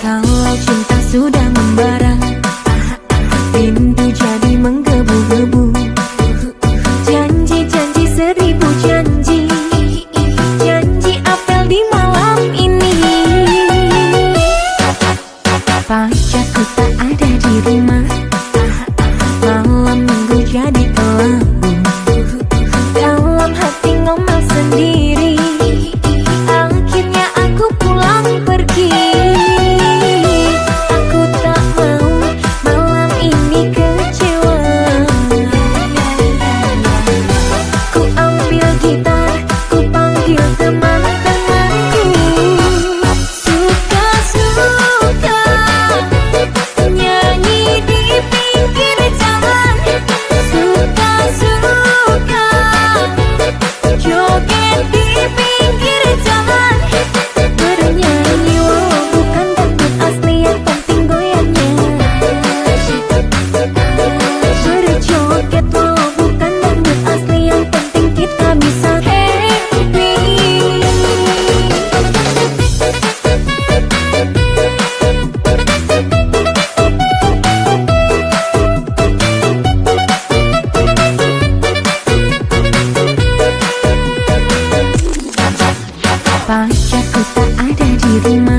Kalau cinta sudah membara, rindu jadi menggebu-gebu. Janji-janji seribu janji, janji apel di malam ini. Pacarku tak ada di rumah, malam minggu jadi kelabu. Dalam hati ngomel sendiri, akhirnya aku pulang pergi. Aku tak mau malam ini kecewa. Ku ambil gitar, ku panggil teman-temanku. Suka-suka nyanyi di pinggir jalan. Suka-suka joget di pinggir jalan. Bernyanyi walau bukan dangdut asli, yang penting goyangnya. Berjoget walau bukan dangdut asli, yang penting kita bisa happy. Pacarku tak ada di rumah,